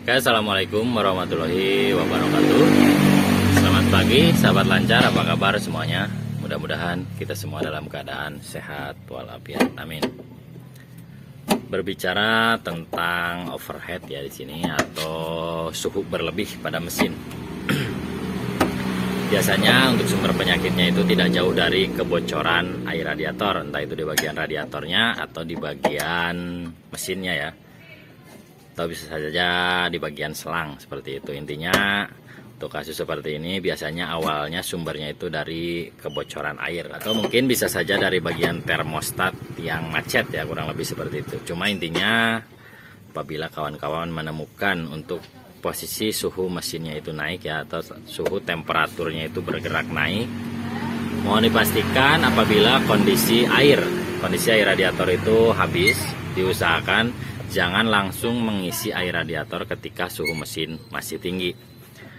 Oke, assalamualaikum warahmatullahi wabarakatuh. Selamat pagi, sahabat lancar. Apa kabar semuanya? Mudah-mudahan kita semua dalam keadaan sehat walafiat. Amin. Berbicara tentang overhead ya di sini atau suhu berlebih pada mesin. Biasanya untuk sumber penyakitnya itu tidak jauh dari kebocoran air radiator, entah itu di bagian radiatornya atau di bagian mesinnya ya. Atau bisa saja di bagian selang seperti itu. Intinya untuk kasus seperti ini biasanya awalnya sumbernya itu dari kebocoran air, atau mungkin bisa saja dari bagian termostat yang macet ya, kurang lebih seperti itu. Cuma intinya apabila kawan-kawan menemukan untuk posisi suhu mesinnya itu naik ya, atau suhu temperaturnya itu bergerak naik, mohon dipastikan apabila kondisi air radiator itu habis, diusahakan jangan langsung mengisi air radiator ketika suhu mesin masih tinggi.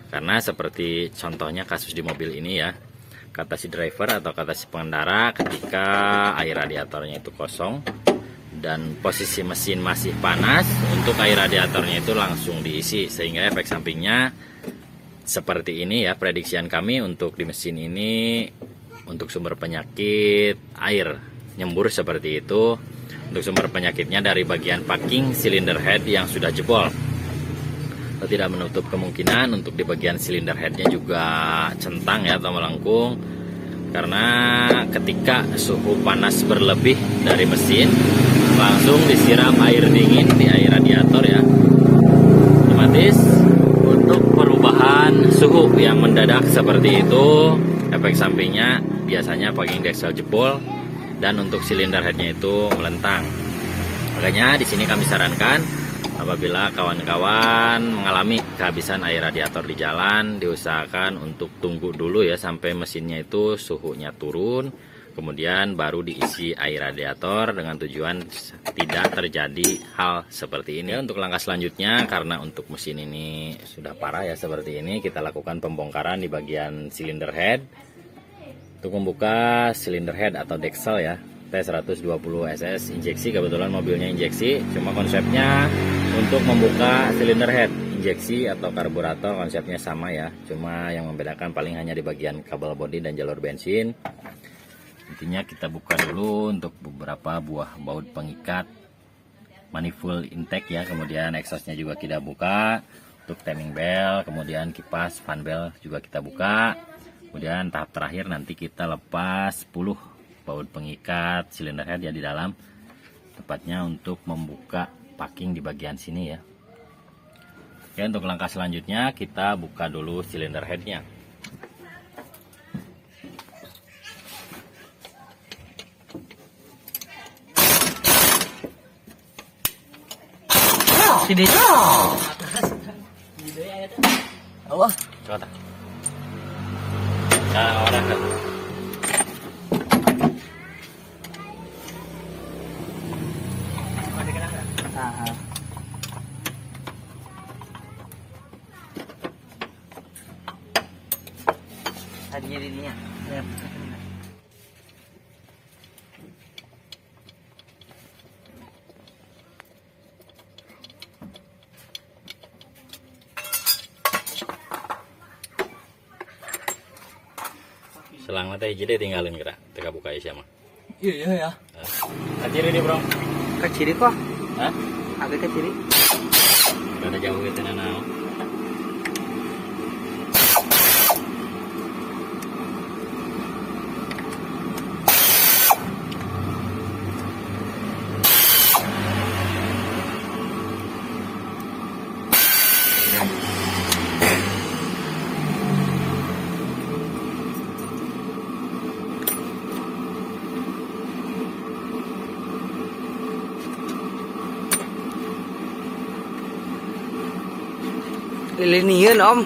Karena seperti contohnya kasus di mobil ini ya, kata si driver atau kata si pengendara, ketika air radiatornya itu kosong dan posisi mesin masih panas, untuk air radiatornya itu langsung diisi, sehingga efek sampingnya seperti ini ya. Prediksian kami untuk di mesin ini, untuk sumber penyakit air nyembur seperti itu. Untuk sumber penyakitnya dari bagian packing cylinder head yang sudah jebol. Kita tidak menutup kemungkinan untuk di bagian cylinder headnya juga centang ya atau melengkung, karena ketika suhu panas berlebih dari mesin, langsung disiram air dingin di air radiator ya, otomatis untuk perubahan suhu yang mendadak seperti itu, efek sampingnya biasanya packing diesel jebol dan untuk silinder headnya itu melentang. Makanya di sini kami sarankan apabila kawan-kawan mengalami kehabisan air radiator di jalan, diusahakan untuk tunggu dulu ya sampai mesinnya itu suhunya turun, kemudian baru diisi air radiator dengan tujuan tidak terjadi hal seperti ini. Untuk langkah selanjutnya, karena untuk mesin ini sudah parah ya seperti ini, kita lakukan pembongkaran di bagian silinder head. Untuk membuka silinder head atau deksel ya, T120 SS injeksi, kebetulan mobilnya injeksi, cuma konsepnya untuk membuka silinder head injeksi atau karburator konsepnya sama ya, cuma yang membedakan paling hanya di bagian kabel bodi dan jalur bensin. Intinya kita buka dulu untuk beberapa buah baut pengikat manifold intake ya, kemudian exhaustnya juga kita buka, untuk timing bell, kemudian kipas fan bell juga kita buka. Kemudian tahap terakhir nanti kita lepas 10 baut pengikat silinder head ya di dalam, tepatnya untuk membuka packing di bagian sini ya. Oke, untuk langkah selanjutnya kita buka dulu silinder headnya. Sini. Allah. Coba. Nah, orang kan. Tadinya dirinya. Ya. Selang teh jadi tinggalin kira, teka buka isi mah. Iya ya. Kaciri di bro. Keciri kok. Hah? Agak keciri. Ada jauh gitu nana. Lilinian om.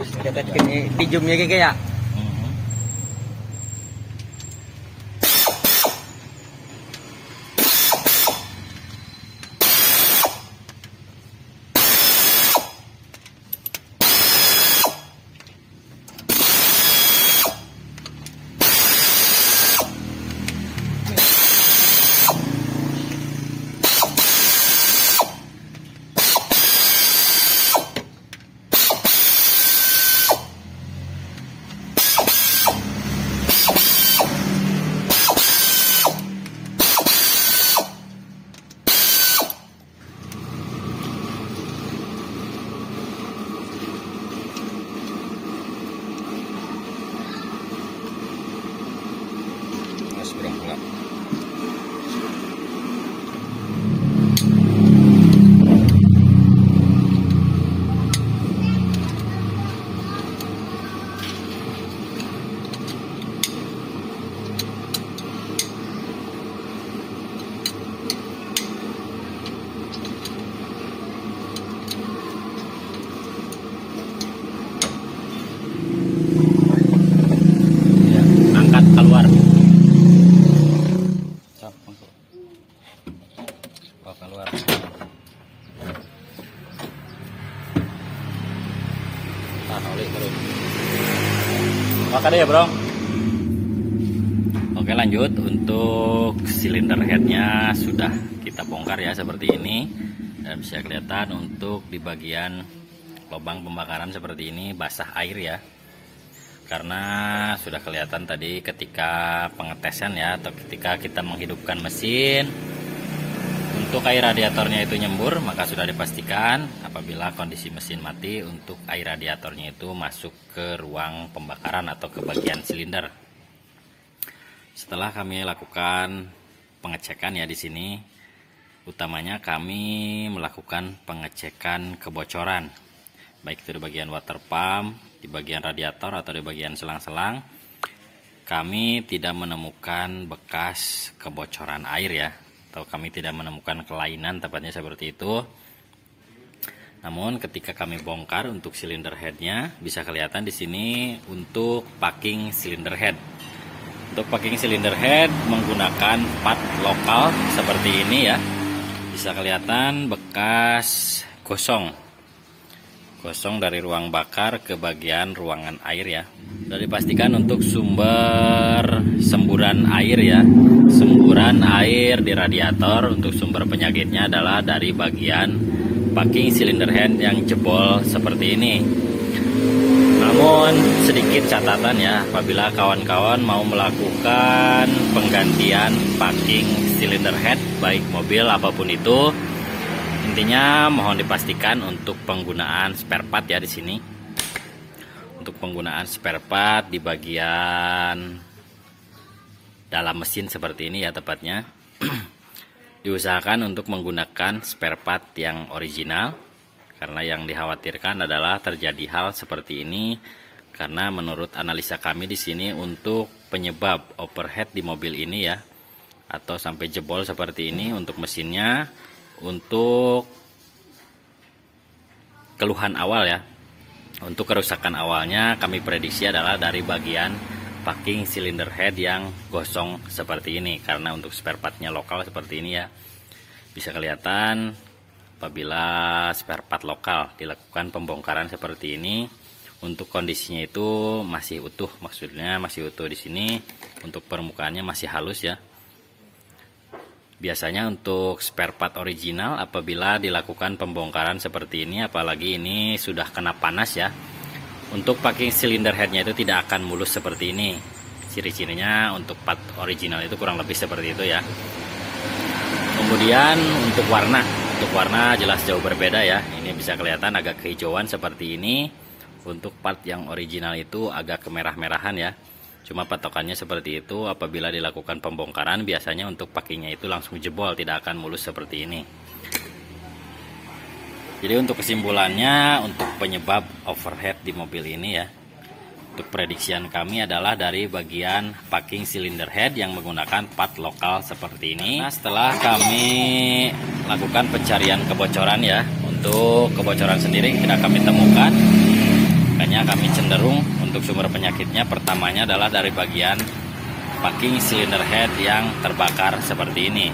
Kata kini tijumnya kayak ya. Angkat keluar. Oh, keluar. Oli terus. Makasih ya, Bro. Oke, lanjut. Untuk silinder headnya sudah kita bongkar ya seperti ini. Dan bisa kelihatan untuk di bagian lubang pembakaran seperti ini basah air ya. Karena sudah kelihatan tadi ketika pengetesan ya, atau ketika kita menghidupkan mesin, untuk air radiatornya itu nyembur, maka sudah dipastikan apabila kondisi mesin mati, untuk air radiatornya itu masuk ke ruang pembakaran atau ke bagian silinder. Setelah kami lakukan pengecekan ya di sini, utamanya kami melakukan pengecekan kebocoran, baik itu di bagian water pump, di bagian radiator atau di bagian selang-selang. Kami tidak menemukan bekas kebocoran air ya, atau kami tidak menemukan kelainan, tepatnya seperti itu. Namun ketika kami bongkar untuk silinder headnya, bisa kelihatan di sini untuk packing silinder head. Untuk packing silinder head menggunakan part lokal seperti ini ya. Bisa kelihatan bekas gosong dari ruang bakar ke bagian ruangan air ya. Sudah dipastikan untuk sumber semburan air ya. Semburan air di radiator untuk sumber penyakitnya adalah dari bagian packing silinder head yang jebol seperti ini. Namun sedikit catatan ya, apabila kawan-kawan mau melakukan penggantian packing silinder head baik mobil apapun itu, intinya mohon dipastikan untuk penggunaan spare part ya di sini. Untuk penggunaan spare part di bagian dalam mesin seperti ini ya tepatnya. Diusahakan untuk menggunakan spare part yang original, karena yang dikhawatirkan adalah terjadi hal seperti ini karena menurut analisa kami di sini untuk penyebab overheat di mobil ini ya, atau sampai jebol seperti ini untuk mesinnya, untuk keluhan awal ya, untuk kerusakan awalnya kami prediksi adalah dari bagian packing cylinder head yang gosong seperti ini. Karena untuk spare partnya lokal seperti ini ya, bisa kelihatan apabila spare part lokal dilakukan pembongkaran seperti ini, untuk kondisinya itu masih utuh, maksudnya masih utuh di sini, untuk permukaannya masih halus ya. Biasanya untuk spare part original apabila dilakukan pembongkaran seperti ini, apalagi ini sudah kena panas ya, untuk packing cylinder headnya itu tidak akan mulus seperti ini. Ciri-cirinya untuk part original itu kurang lebih seperti itu ya. Kemudian untuk warna jelas jauh berbeda ya. Ini bisa kelihatan agak kehijauan seperti ini. Untuk part yang original itu agak kemerah-merahan ya. Cuma patokannya seperti itu, apabila dilakukan pembongkaran biasanya untuk packingnya itu langsung jebol, tidak akan mulus seperti ini. Jadi untuk kesimpulannya, untuk penyebab overheat di mobil ini ya, untuk prediksian kami adalah dari bagian packing cylinder head yang menggunakan part lokal seperti ini. Nah, setelah kami lakukan pencarian kebocoran ya, untuk kebocoran sendiri tidak kami temukan. Makanya kami cenderung untuk sumber penyakitnya pertamanya adalah dari bagian packing cylinder head yang terbakar seperti ini.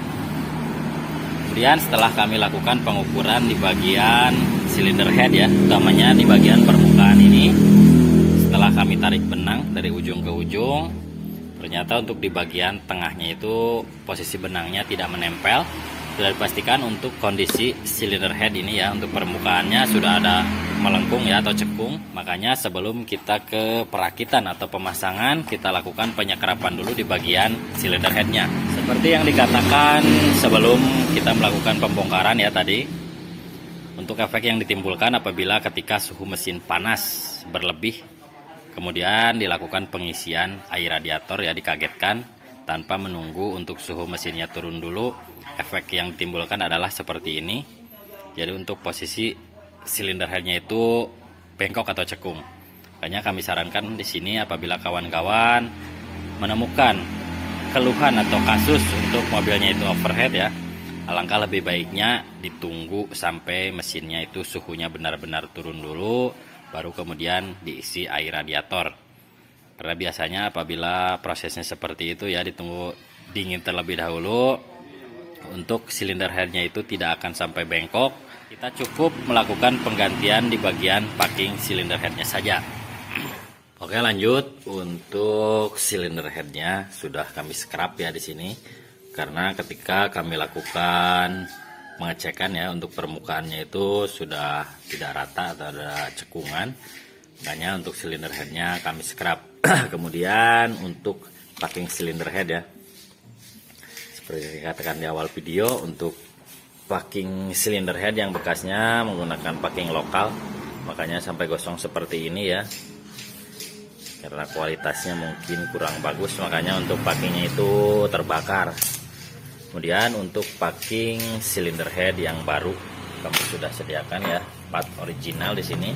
Kemudian setelah kami lakukan pengukuran di bagian cylinder head ya, utamanya di bagian permukaan ini, setelah kami tarik benang dari ujung ke ujung, ternyata untuk di bagian tengahnya itu posisi benangnya tidak menempel. Sudah dipastikan untuk kondisi cylinder head ini ya, untuk permukaannya sudah ada melengkung ya atau cekung. Makanya sebelum kita ke perakitan atau pemasangan, kita lakukan penyekrapan dulu di bagian cylinder headnya. Seperti yang dikatakan sebelum kita melakukan pembongkaran ya tadi, untuk efek yang ditimbulkan apabila ketika suhu mesin panas berlebih, kemudian dilakukan pengisian air radiator ya, dikagetkan tanpa menunggu untuk suhu mesinnya turun dulu. Efek yang ditimbulkan adalah seperti ini. Jadi untuk posisi silinder headnya itu bengkok atau cekung. Makanya kami sarankan di sini apabila kawan-kawan menemukan keluhan atau kasus untuk mobilnya itu overhead ya, alangkah lebih baiknya ditunggu sampai mesinnya itu suhunya benar-benar turun dulu, baru kemudian diisi air radiator. Karena biasanya apabila prosesnya seperti itu ya, ditunggu dingin terlebih dahulu, untuk silinder headnya itu tidak akan sampai bengkok. Kita cukup melakukan penggantian di bagian packing silinder headnya saja. Oke, lanjut. Untuk silinder headnya sudah kami scrub ya di sini, karena ketika kami lakukan pengecekan ya, untuk permukaannya itu sudah tidak rata atau ada cekungan. Makanya untuk silinder headnya kami scrub. Kemudian untuk packing silinder head ya, seperti dikatakan di awal video, untuk packing cylinder head yang bekasnya menggunakan packing lokal, makanya sampai gosong seperti ini ya, karena kualitasnya mungkin kurang bagus, makanya untuk packingnya itu terbakar. Kemudian untuk packing cylinder head yang baru kami sudah sediakan ya, part original di sini.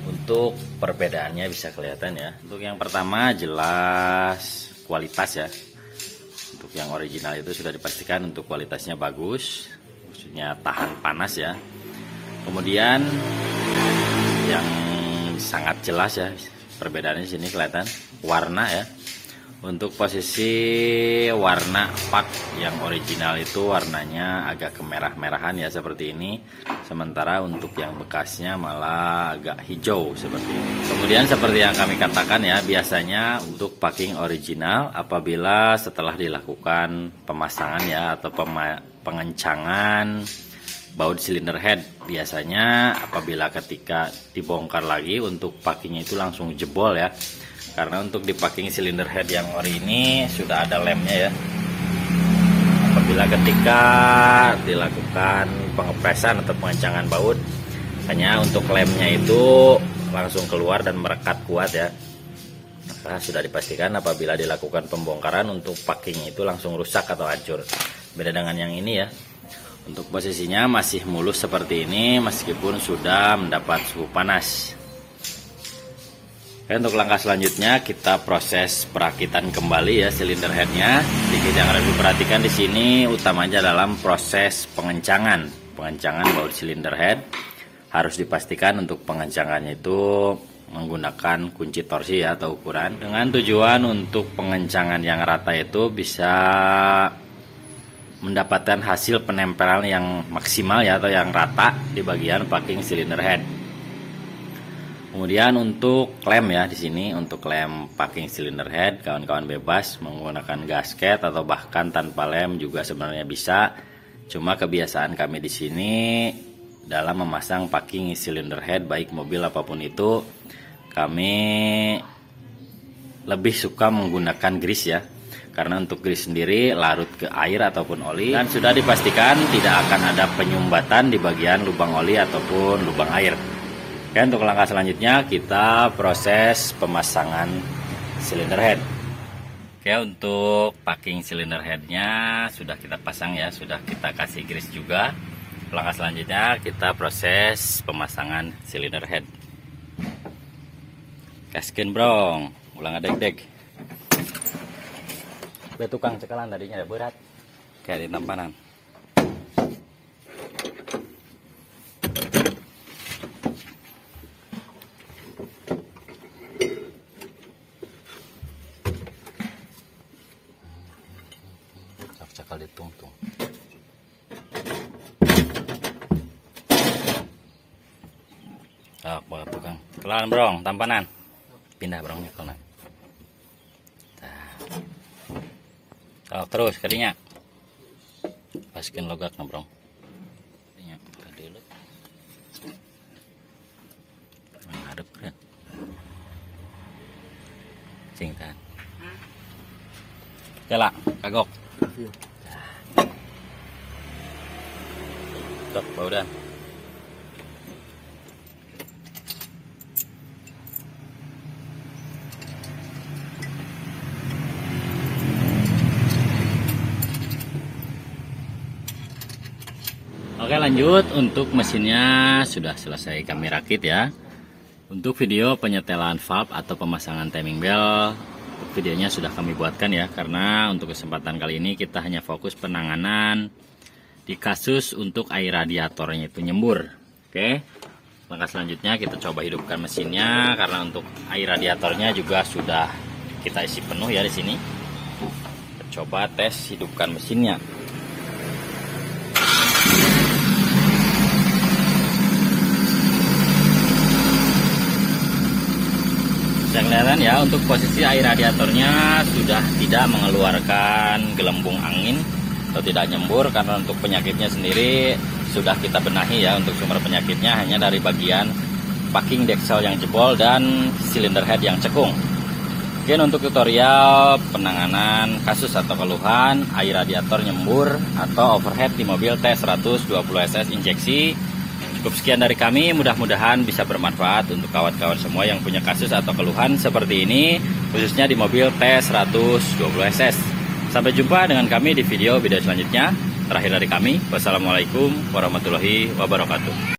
Untuk perbedaannya bisa kelihatan ya. Untuk yang pertama jelas kualitas ya. Untuk yang original itu sudah dipastikan untuk kualitasnya bagus, maksudnya tahan panas ya. Kemudian yang sangat jelas ya, perbedaannya di sini kelihatan warna ya. Untuk posisi warna part yang original itu warnanya agak kemerah-merahan ya seperti ini, sementara untuk yang bekasnya malah agak hijau seperti ini. Kemudian seperti yang kami katakan ya, biasanya untuk packing original apabila setelah dilakukan pemasangan ya atau pengencangan baut silinder head, biasanya apabila ketika dibongkar lagi untuk packingnya itu langsung jebol ya. Karena untuk di packing silinder head yang ori ini sudah ada lemnya ya. Apabila ketika dilakukan pengepresan atau pengencangan baut, hanya untuk lemnya itu langsung keluar dan merekat kuat ya. Maka sudah dipastikan apabila dilakukan pembongkaran untuk packing itu langsung rusak atau hancur. Beda dengan yang ini ya. Untuk posisinya masih mulus seperti ini meskipun sudah mendapat suhu panas. Oke, untuk langkah selanjutnya kita proses perakitan kembali ya silinder headnya. Sedikit yang harus diperhatikan di sini utamanya dalam proses pengencangan baut silinder head. Harus dipastikan untuk pengencangannya itu menggunakan kunci torsi ya, atau ukuran, dengan tujuan untuk pengencangan yang rata itu bisa mendapatkan hasil penempelan yang maksimal ya, atau yang rata di bagian packing silinder head. Kemudian untuk lem ya, di sini untuk lem packing cylinder head kawan-kawan bebas menggunakan gasket atau bahkan tanpa lem juga sebenarnya bisa. Cuma kebiasaan kami di sini dalam memasang packing cylinder head baik mobil apapun itu, kami lebih suka menggunakan grease ya. Karena untuk grease sendiri larut ke air ataupun oli dan sudah dipastikan tidak akan ada penyumbatan di bagian lubang oli ataupun lubang air. Oke, untuk langkah selanjutnya kita proses pemasangan silinder head. Oke, untuk packing silinder headnya sudah kita pasang ya, sudah kita kasih grease juga. Langkah selanjutnya kita proses pemasangan silinder head. Kaskin brong, ulang adek-dek. Tukang cekalan tadinya ada berat kayak di tampanan. tung. Oh, boleh bukan. Kelan brong, tampanan. Pindah brongnya kelan. Oh, terus kadinya. Paskin logak na brong. Kadinya kadilek. Menghadap kan. Singtan. Jala, kagok. Stop, udah. Oke, lanjut. Untuk mesinnya sudah selesai kami rakit ya. Untuk video penyetelan valve atau pemasangan timing bell, videonya sudah kami buatkan ya. Karena untuk kesempatan kali ini kita hanya fokus penanganan di kasus untuk air radiatornya itu nyembur. Oke, langkah selanjutnya kita coba hidupkan mesinnya. Karena untuk air radiatornya juga sudah kita isi penuh ya di sini. Kita coba tes hidupkan mesinnya. Bisa kelihatan ya, untuk posisi air radiatornya sudah tidak mengeluarkan gelembung angin atau tidak nyembur, karena untuk penyakitnya sendiri sudah kita benahi ya. Untuk sumber penyakitnya hanya dari bagian packing decksel yang jebol dan silinder head yang cekung. Mungkin untuk tutorial penanganan kasus atau keluhan air radiator nyembur atau overhead di mobil T120SS injeksi, cukup sekian dari kami. Mudah-mudahan bisa bermanfaat untuk kawan-kawan semua yang punya kasus atau keluhan seperti ini, khususnya di mobil T120SS. Sampai jumpa dengan kami di video selanjutnya. Terakhir dari kami, wassalamualaikum warahmatullahi wabarakatuh.